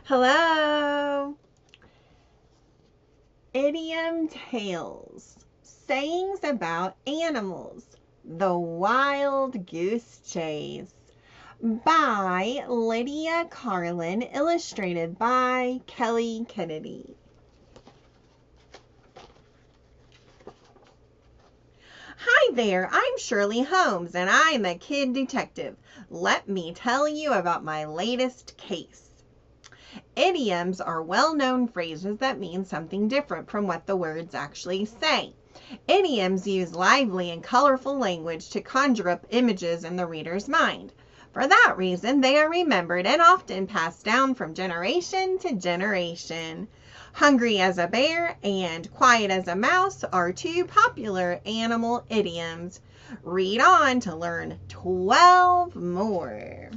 Hello! Idiom tales. Sayings about animals. The Wild-Goose Chase. By Lydia Carlin. Illustrated by Kelly Kennedy. Hi there, I'm Shirley Holmes and I'm a kid detective. Let me tell you about my latest case. Idioms are well-known phrases that mean something different from what the words actually say. Idioms use lively and colorful language to conjure up images in the reader's mind. For that reason, they are remembered and often passed down from generation to generation. Hungry as a bear and quiet as a mouse are two popular animal idioms. Read on to learn 12 more.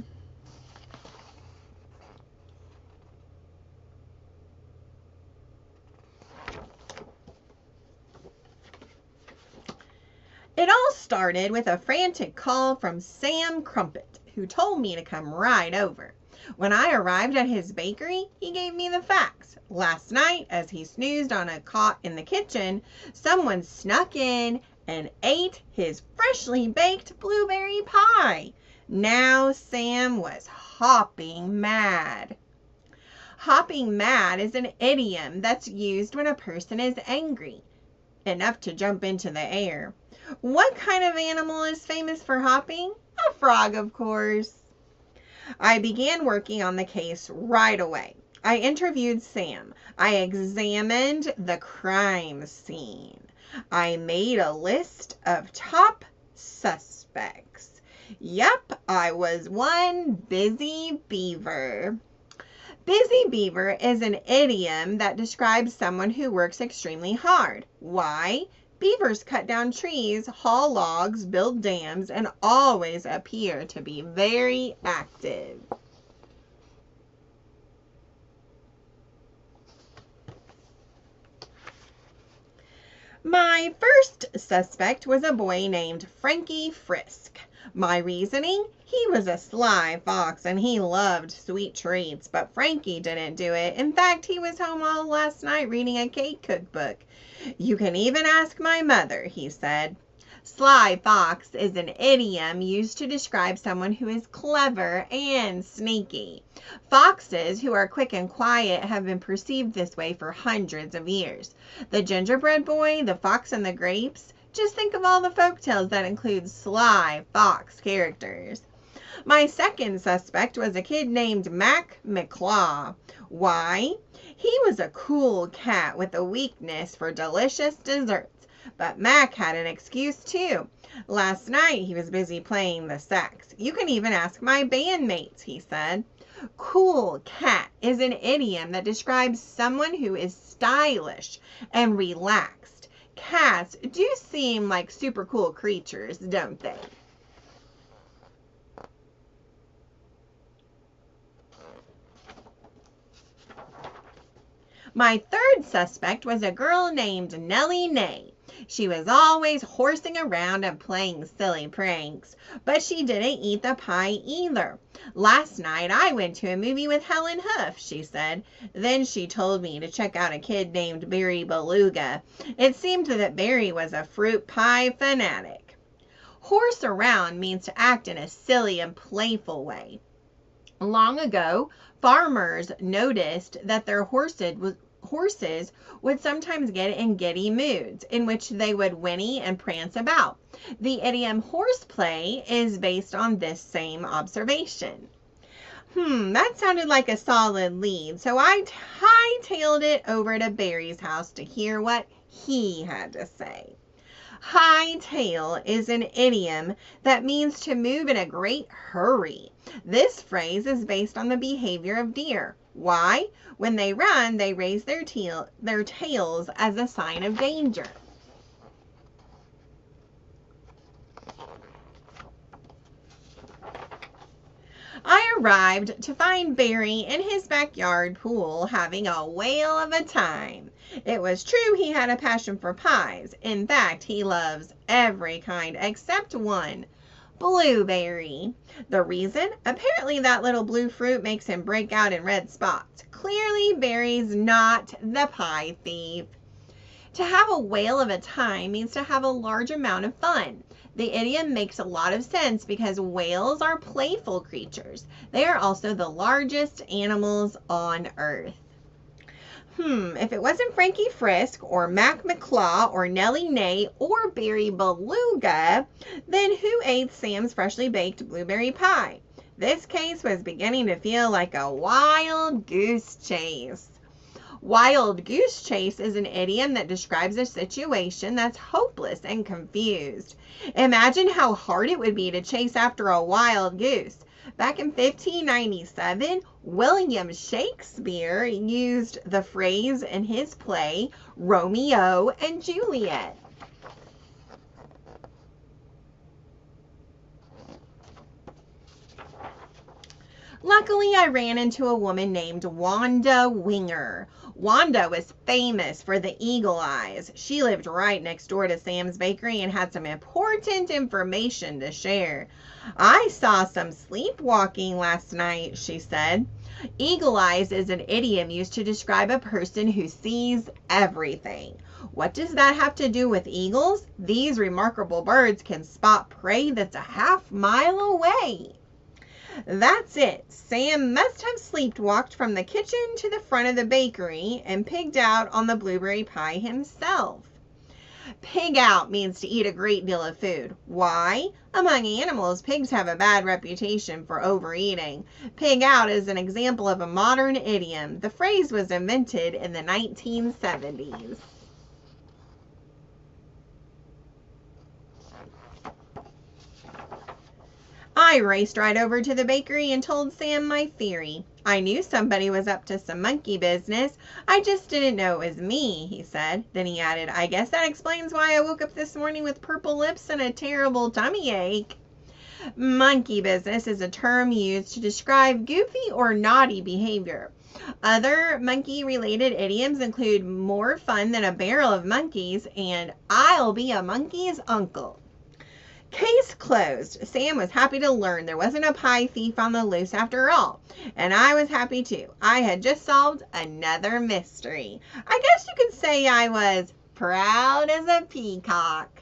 It all started with a frantic call from Sam Crumpet, who told me to come right over. When I arrived at his bakery, he gave me the facts. Last night, as he snoozed on a cot in the kitchen, someone snuck in and ate his freshly baked blueberry pie. Now Sam was hopping mad. Hopping mad is an idiom that's used when a person is angry enough to jump into the air. What kind of animal is famous for hopping? A frog, of course. I began working on the case right away. I interviewed Sam. I examined the crime scene. I made a list of top suspects. Yep, I was one busy beaver. Busy beaver is an idiom that describes someone who works extremely hard. Why? Beavers cut down trees, haul logs, build dams, and always appear to be very active. My first suspect was a boy named Frankie Frisk. My reasoning? He was a sly fox and he loved sweet treats, but Frankie didn't do it. In fact, he was home all last night reading a cake cookbook. You can even ask my mother, he said. Sly fox is an idiom used to describe someone who is clever and sneaky. Foxes who are quick and quiet have been perceived this way for hundreds of years. The gingerbread boy, the fox and the grapes, just think of all the folktales that include sly fox characters. My second suspect was a kid named Mac McClaw. Why? He was a cool cat with a weakness for delicious desserts. But Mac had an excuse too. Last night he was busy playing the sax. You can even ask my bandmates, he said. Cool cat is an idiom that describes someone who is stylish and relaxed. Cats do seem like super cool creatures, don't they? My third suspect was a girl named Nellie Nay. She was always horsing around and playing silly pranks, but she didn't eat the pie either. Last night I went to a movie with Helen Huff, she said. Then she told me to check out a kid named Barry Beluga. It seemed that Barry was a fruit pie fanatic. Horse around means to act in a silly and playful way. Long ago, farmers noticed that their horses would sometimes get in giddy moods in which they would whinny and prance about. The idiom horseplay is based on this same observation. That sounded like a solid lead, so I hightailed it over to Barry's house to hear what he had to say. Hightail is an idiom that means to move in a great hurry. This phrase is based on the behavior of deer. Why? When they run, they raise their tails as a sign of danger. I arrived to find Barry in his backyard pool having a whale of a time. It was true he had a passion for pies. In fact, he loves every kind except one, blueberry. The reason? Apparently that little blue fruit makes him break out in red spots. Clearly, Barry's not the pie thief. To have a whale of a time means to have a large amount of fun. The idiom makes a lot of sense because whales are playful creatures. They are also the largest animals on Earth. If it wasn't Frankie Frisk or Mac McClaw or Nellie Nay or Barry Beluga, then who ate Sam's freshly baked blueberry pie? This case was beginning to feel like a wild goose chase. Wild-Goose Chase is an idiom that describes a situation that's hopeless and confused. Imagine how hard it would be to chase after a wild goose. Back in 1597, William Shakespeare used the phrase in his play Romeo and Juliet. Luckily, I ran into a woman named Wanda Winger. Wanda was famous for the eagle eyes. She lived right next door to Sam's Bakery and had some important information to share. I saw some sleepwalking last night, she said. Eagle eyes is an idiom used to describe a person who sees everything. What does that have to do with eagles? These remarkable birds can spot prey that's a half-mile away. That's it. Sam must have sleepwalked from the kitchen to the front of the bakery and pigged out on the blueberry pie himself. Pig out means to eat a great deal of food. Why? Among animals, pigs have a bad reputation for overeating. Pig out is an example of a modern idiom. The phrase was invented in the 1970s. I raced right over to the bakery and told Sam my theory. I knew somebody was up to some monkey business. I just didn't know it was me, he said. Then he added, I guess that explains why I woke up this morning with purple lips and a terrible tummy ache. Monkey business is a term used to describe goofy or naughty behavior. Other monkey-related idioms include more fun than a barrel of monkeys and I'll be a monkey's uncle. Case closed. Sam was happy to learn there wasn't a pie thief on the loose after all. And I was happy too. I had just solved another mystery. I guess you could say I was proud as a peacock.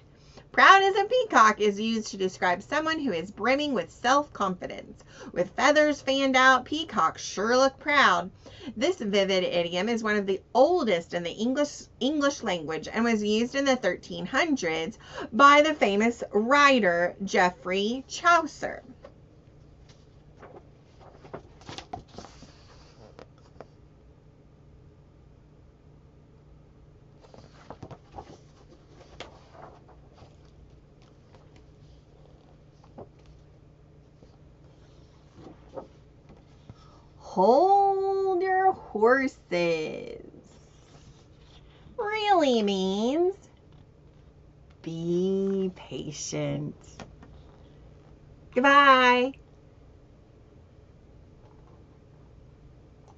Proud as a peacock is used to describe someone who is brimming with self-confidence. With feathers fanned out, peacocks sure look proud. This vivid idiom is one of the oldest in the English language and was used in the 1300s by the famous writer Geoffrey Chaucer. Hold your horses really means be patient. Goodbye.